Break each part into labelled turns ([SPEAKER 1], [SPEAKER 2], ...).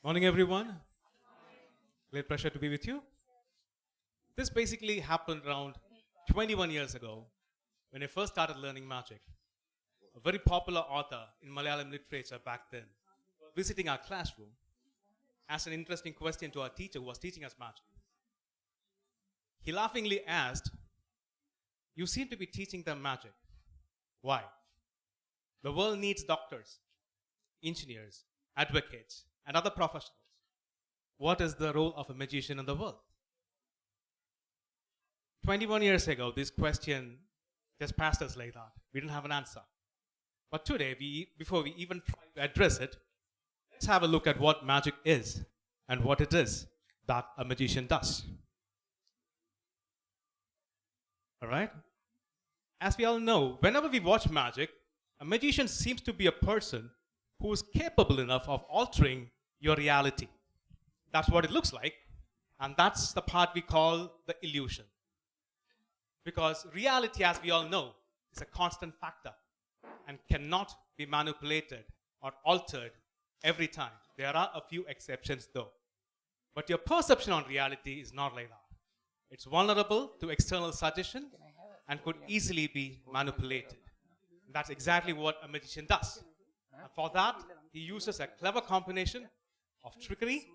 [SPEAKER 1] Morning, everyone. Great pleasure to be with you. This basically happened around 21 years ago when I first started learning magic. A very popular author in Malayalam literature back then, visiting our classroom, asked an interesting question to our teacher who was teaching us magic. He laughingly asked, "You seem to be teaching them magic. Why? The world needs doctors, engineers, advocates, and other professionals. What is the role of a magician in the world?" 21 years ago, this question just passed us like that. We didn't have an answer. But today, before we even try to address it, let's have a look at what magic is and what it is that a magician does. All right? As we all know, whenever we watch magic, a magician seems to be a person who is capable enough of altering your reality. That's what it looks like, and that's the part we call the illusion. Because reality, as we all know, is a constant factor and cannot be manipulated or altered every time. There are a few exceptions though. But your perception on reality is not like that. It's vulnerable to external suggestion and could easily be manipulated. That's exactly what a magician does. And for that, he uses a clever combination of trickery,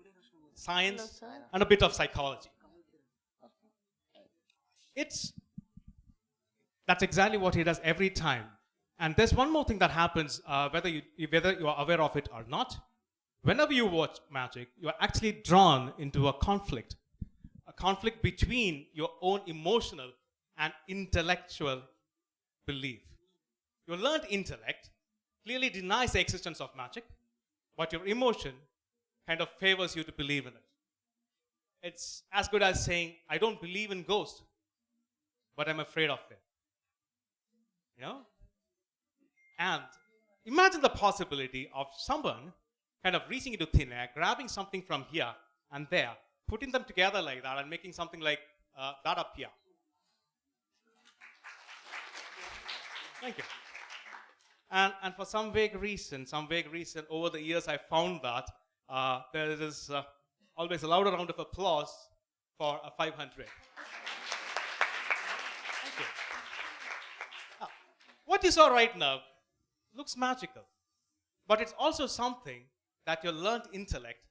[SPEAKER 1] science, and a bit of psychology. That's exactly what he does every time. And there's one more thing that happens, whether you are aware of it or not. Whenever you watch magic, you are actually drawn into a conflict between your own emotional and intellectual belief. Your learned intellect clearly denies the existence of magic, but your emotion kind of favors you to believe in it. It's as good as saying, "I don't believe in ghosts, but I'm afraid of them." You know? And imagine the possibility of someone kind of reaching into thin air, grabbing something from here and there, putting them together like that and making something like that up here. Thank you. And for some vague reason, over the years I found that there is always a louder round of applause for a 500. Thank you. What you saw right now looks magical, but it's also something that your learned intellect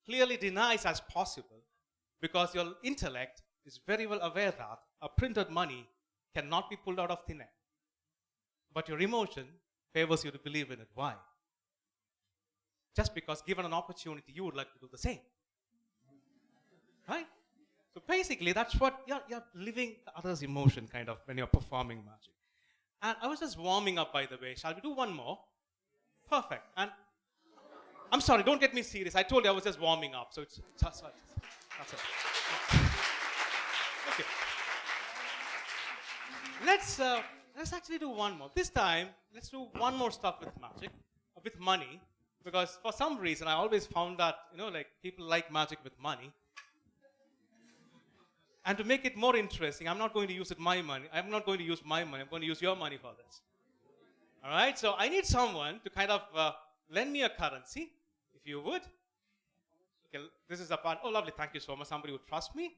[SPEAKER 1] clearly denies as possible, because your intellect is very well aware that a printed money cannot be pulled out of thin air. But your emotion favors you to believe in it. Why? Just because given an opportunity, you would like to do the same. Right? So basically, that's what you're living the other's emotion kind of when you're performing magic. And I was just warming up, by the way. Shall we do one more? Perfect. And I'm sorry, don't get me serious. I told you I was just warming up. So that's it. Okay. Let's actually do one more. This time, let's do one more stuff with magic, with money. Because for some reason, I always found that, people like magic with money. And to make it more interesting, I'm not going to use my money. I'm not going to use my money. I'm going to use your money for this. All right? So I need someone to kind of lend me a currency, if you would. Okay, this is a part. Oh, lovely. Thank you so much. Somebody would trust me.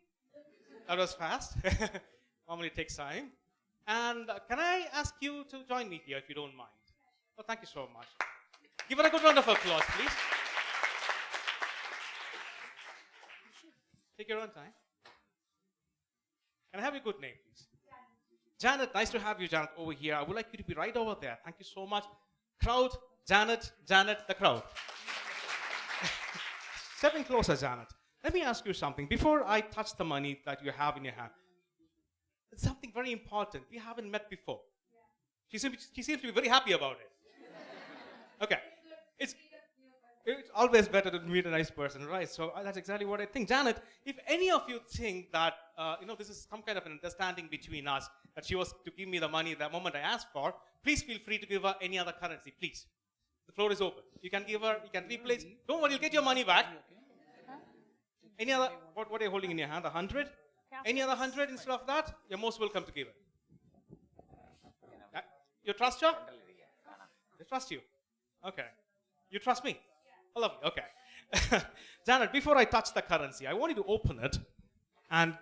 [SPEAKER 1] That was fast. Normally it takes time. And can I ask you to join me here, if you don't mind? Oh, thank you so much. Give her a good round of applause, please. Take your own time. Can I have your good name, please? Janet, nice to have you, Janet, over here. I would like you to be right over there. Thank you so much. Crowd, Janet, the crowd. Stepping closer, Janet. Let me ask you something. Before I touch the money that you have in your hand, it's something very important. We haven't met before. She seems to be very happy about it. Okay. It's always better to meet a nice person, right? So that's exactly what I think. Janet, if any of you think that, this is some kind of an understanding between us, that she was to give me the money the moment I asked for, please feel free to give her any other currency, please. The floor is open. You can give her, you can replace. Don't worry, you'll get your money back. Any other, what are you holding in your hand, 100? Any other 100 instead of that? You're most welcome to give it. You trust her? They trust you. Okay. You trust me? I love you. Okay. Janet, before I touch the currency, I want you to open it and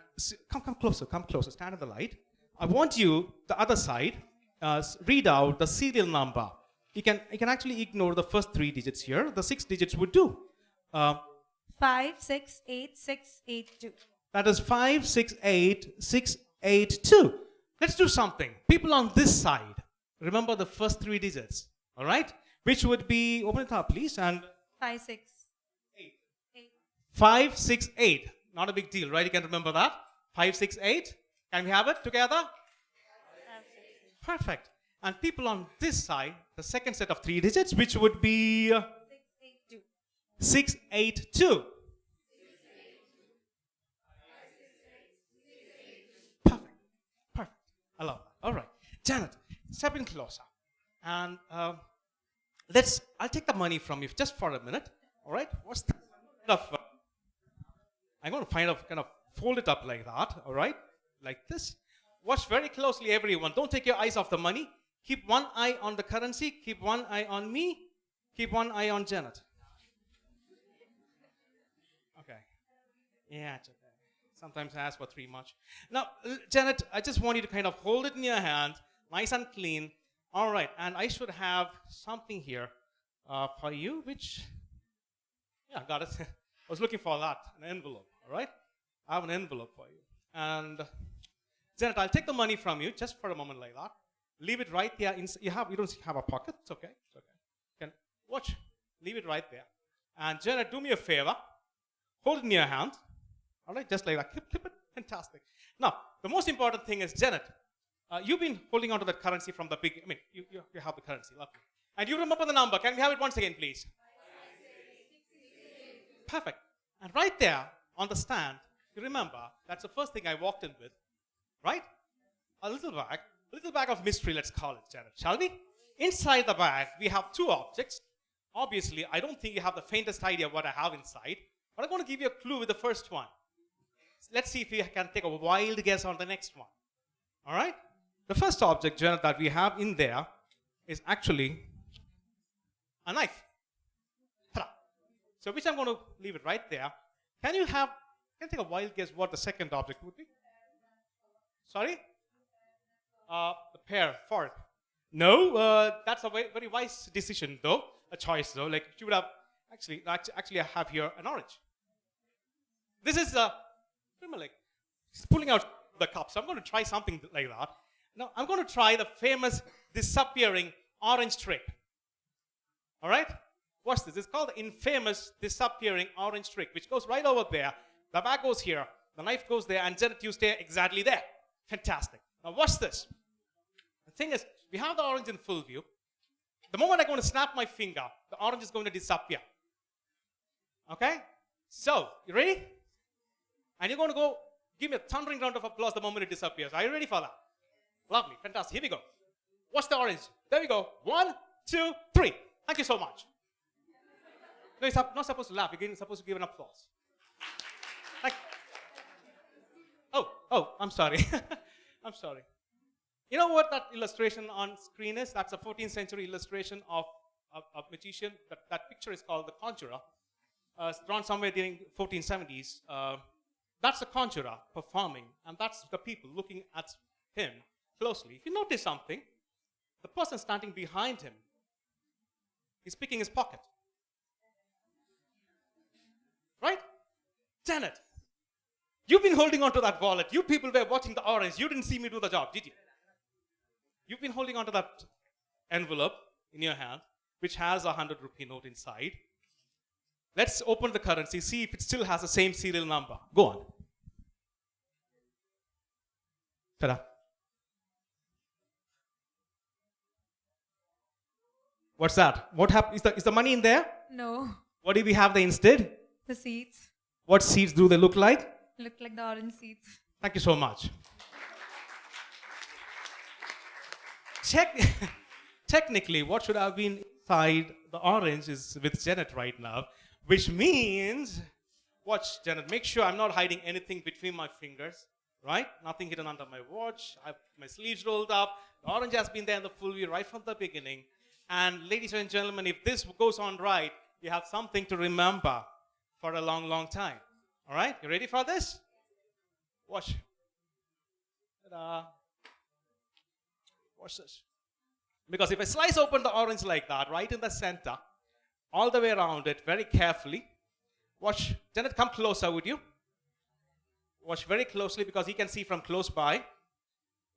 [SPEAKER 1] come closer, stand in the light. I want you, the other side, read out the serial number. You can actually ignore the first 3 digits here. The 6 digits would do.
[SPEAKER 2] 568682.
[SPEAKER 1] That is 568682. Let's do something. People on this side, remember the first 3 digits, all right? Which would be, open it up, please, and
[SPEAKER 2] 568.
[SPEAKER 1] 568. Not a big deal, right? You can remember that. 568. Can we have it together? Perfect. And people on this side, the second set of 3 digits, which would be
[SPEAKER 2] 682.
[SPEAKER 1] 682. Perfect. Perfect. I love that. All right. Janet, step in closer. And I'll take the money from you just for a minute. All right? What's the I'm going to kind of fold it up like that. All right? Like this. Watch very closely, everyone. Don't take your eyes off the money. Keep one eye on the currency. Keep one eye on me. Keep one eye on Janet. Okay. Yeah, it's okay. Sometimes I ask for 3 much. Now, Janet, I just want you to kind of hold it in your hand, nice and clean. All right. And I should have something here for you, which, yeah, got it. I was looking for that, an envelope. All right? I have an envelope for you. And Janet, I'll take the money from you just for a moment like that. Leave it right there. You don't have a pocket. It's okay. It's okay. You can watch. Leave it right there. And Janet, do me a favor. Hold it in your hand. All right, just like that. Clip it. Fantastic. Now, the most important thing is, Janet, you've been holding on to that currency from the beginning. I mean, you have the currency. Lovely. And you remember the number. Can we have it once again, please? Perfect. And right there on the stand, you remember, that's the first thing I walked in with. Right? A little bag of mystery, let's call it, Janet, shall we? Inside the bag, we have 2 objects. Obviously, I don't think you have the faintest idea what I have inside, but I'm going to give you a clue with the first one. Let's see if you can take a wild guess on the next one. All right? The first object, Janet, that we have in there is actually a knife. Ta-da. So which I'm going to leave it right there. Can you take a wild guess what the second object would be? Sorry? The pear, fork. No, that's a very, very wise decision, though. A choice, though. Like, you would have, actually, I have here an orange. This is, like, pulling out the cup. So I'm going to try something like that. Now, I'm going to try the famous disappearing orange trick. All right? Watch this. It's called the infamous disappearing orange trick, which goes right over there. The bag goes here. The knife goes there. And Janet, you stay exactly there. Fantastic. Now watch this. The thing is, we have the orange in full view. The moment I'm going to snap my finger, the orange is going to disappear. Okay? So, you ready? And you're going to go give me a thundering round of applause the moment it disappears. Are you ready for that? Lovely. Fantastic. Here we go. Watch the orange. There we go. 1, 2, 3. Thank you so much. No, you're not supposed to laugh. You're supposed to give an applause. Oh, I'm sorry. I'm sorry. You know what that illustration on screen is? That's a 14th century illustration of a magician. That picture is called The Conjurer. It's drawn somewhere during 1470s. That's the conjurer performing, and that's the people looking at him closely. If you notice something, the person standing behind him is picking his pocket. Right? Janet, you've been holding on to that wallet. You people were watching the orange. You didn't see me do the job, did you? You've been holding on to that envelope in your hand, which has a 100-rupee note inside. Let's open the currency, see if it still has the same serial number. Go on. Ta-da. What's that? What happened? Is the money in there?
[SPEAKER 2] No.
[SPEAKER 1] What do we have there instead?
[SPEAKER 2] The seeds.
[SPEAKER 1] What seeds do they look like?
[SPEAKER 2] Look like the orange seeds.
[SPEAKER 1] Thank you so much. Technically, what should have been inside the orange is with Janet right now, which means, watch, Janet, make sure I'm not hiding anything between my fingers, right? Nothing hidden under my watch. I have my sleeves rolled up. The orange has been there in the full view right from the beginning. And ladies and gentlemen, if this goes on right, you have something to remember for a long, long time. All right, you ready for this? Watch. Ta-da. Watch this. Because if I slice open the orange like that, right in the center, all the way around it, very carefully, watch. Janet, come closer, would you? Watch very closely because you can see from close by.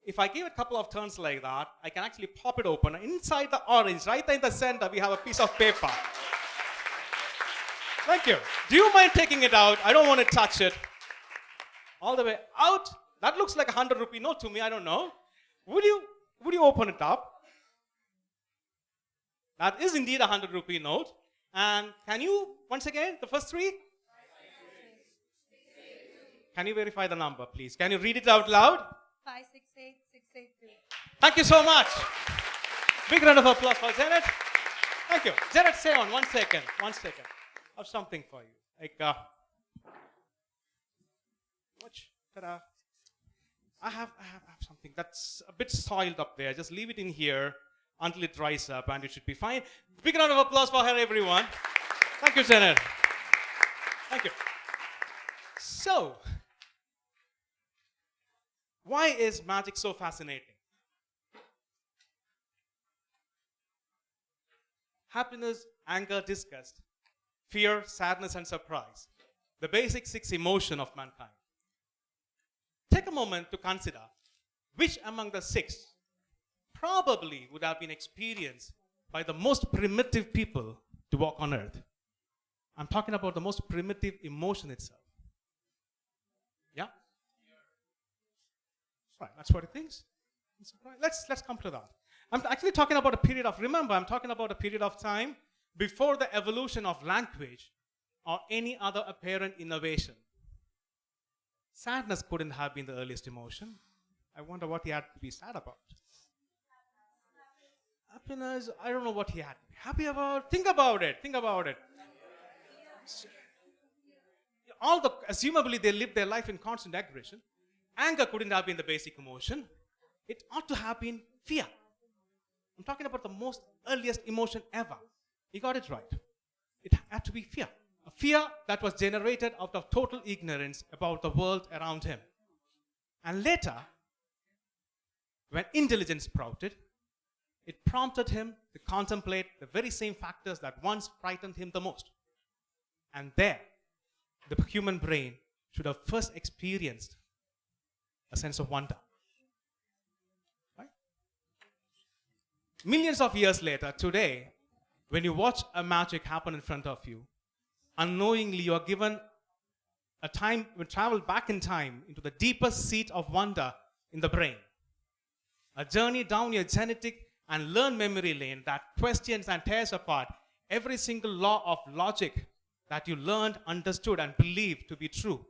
[SPEAKER 1] If I give it a couple of turns like that, I can actually pop it open. Inside the orange, right there in the center, we have a piece of paper. Thank you. Do you mind taking it out? I don't want to touch it. All the way out. That looks like a 100-rupee note to me. I don't know. Would you open it up? That is indeed a 100-rupee note. And can you, once again, the first three? Can you verify the number, please? Can you read it out loud?
[SPEAKER 2] 568682.
[SPEAKER 1] Thank you so much. Big round of applause for Janet. Thank you. Janet, stay on 1 second. 1 second. I have something for you. Like, watch. Ta-da. I have something that's a bit soiled up there. Just leave it in here until it dries up and it should be fine. Big round of applause for her, everyone. Thank you, Janet. Thank you. So, why is magic so fascinating? Happiness, anger, disgust, fear, sadness, and surprise. The basic 6 emotions of mankind. Take a moment to consider which among the 6 probably would have been experienced by the most primitive people to walk on earth. I'm talking about the most primitive emotion itself. Yeah? Right, that's what it thinks. Let's come to that. I'm actually talking about a period of, remember, I'm talking about a period of time before the evolution of language or any other apparent innovation. Sadness couldn't have been the earliest emotion. I wonder what he had to be sad about. Happiness, I don't know what he had to be happy about. Think about it. Assumably they lived their life in constant aggression. Anger couldn't have been the basic emotion. It ought to have been fear. I'm talking about the most earliest emotion ever. He got it right. It had to be fear. A fear that was generated out of total ignorance about the world around him. And later, when intelligence sprouted, it prompted him to contemplate the very same factors that once frightened him the most. And there, the human brain should have first experienced a sense of wonder. Right? Millions of years later, today, when you watch a magic happen in front of you, unknowingly you are given a time, you travel back in time into the deepest seat of wonder in the brain. A journey down your genetic and learned memory lane that questions and tears apart every single law of logic that you learned, understood, and believed to be true.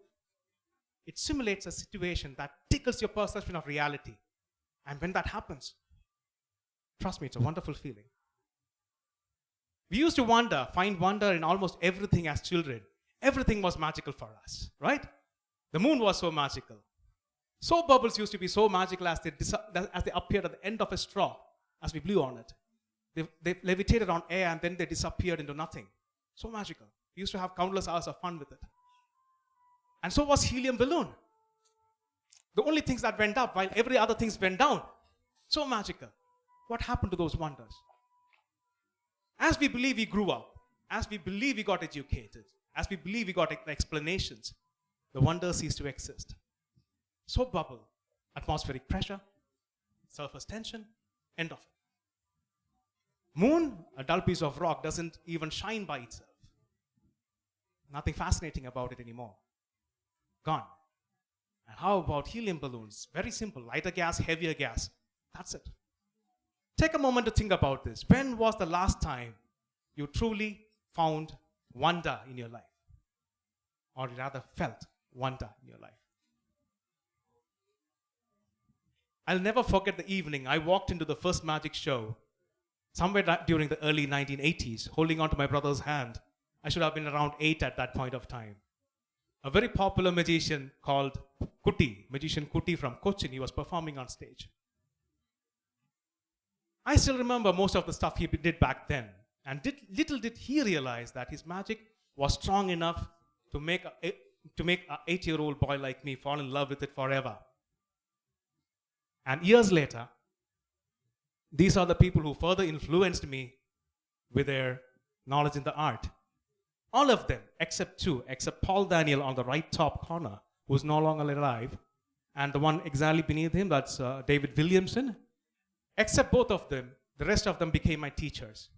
[SPEAKER 1] It simulates a situation that tickles your perception of reality. And when that happens, trust me, it's a wonderful feeling. We used to find wonder in almost everything as children. Everything was magical for us, right? The moon was so magical. Soap bubbles used to be so magical as they appeared at the end of a straw as we blew on it. They levitated on air and then they disappeared into nothing. So magical. We used to have countless hours of fun with it. And so was helium balloon. The only things that went up while every other things went down. So magical. What happened to those wonders? As we believe we grew up, as we believe we got educated, as we believe we got explanations, the wonder ceased to exist. Soap bubble, atmospheric pressure, surface tension, end of it. Moon, a dull piece of rock, doesn't even shine by itself. Nothing fascinating about it anymore. Gone. And how about helium balloons? Very simple, lighter gas, heavier gas. That's it. Take a moment to think about this. When was the last time you truly found wonder in your life? Or rather felt wonder in your life? I'll never forget the evening I walked into the first magic show somewhere during the early 1980s, holding on to my brother's hand. I should have been around 8 at that point of time. A very popular magician called magician Kuti from Cochin, he was performing on stage. I still remember most of the stuff he did back then. And little did he realize that his magic was strong enough to make a 8-year-old boy like me fall in love with it forever. And years later, these are the people who further influenced me with their knowledge in the art. All of them, except two, except Paul Daniel on the right top corner, who's no longer alive, and the one exactly beneath him, that's David Williamson. Except both of them, the rest of them became my teachers.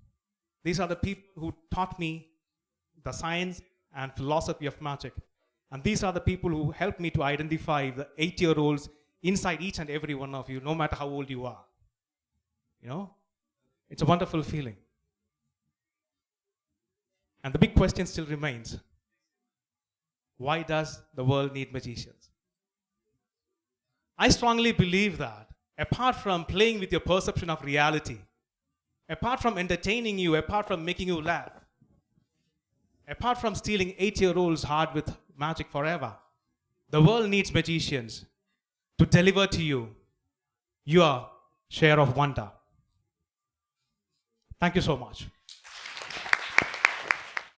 [SPEAKER 1] These are the people who taught me the science and philosophy of magic. And these are the people who helped me to identify the 8-year-olds inside each and every one of you, no matter how old you are. You know? It's a wonderful feeling. And the big question still remains, why does the world need magicians? I strongly believe that apart from playing with your perception of reality, apart from entertaining you, apart from making you laugh, apart from stealing 8-year-olds' heart with magic forever, the world needs magicians to deliver to you your share of wonder. Thank you so much.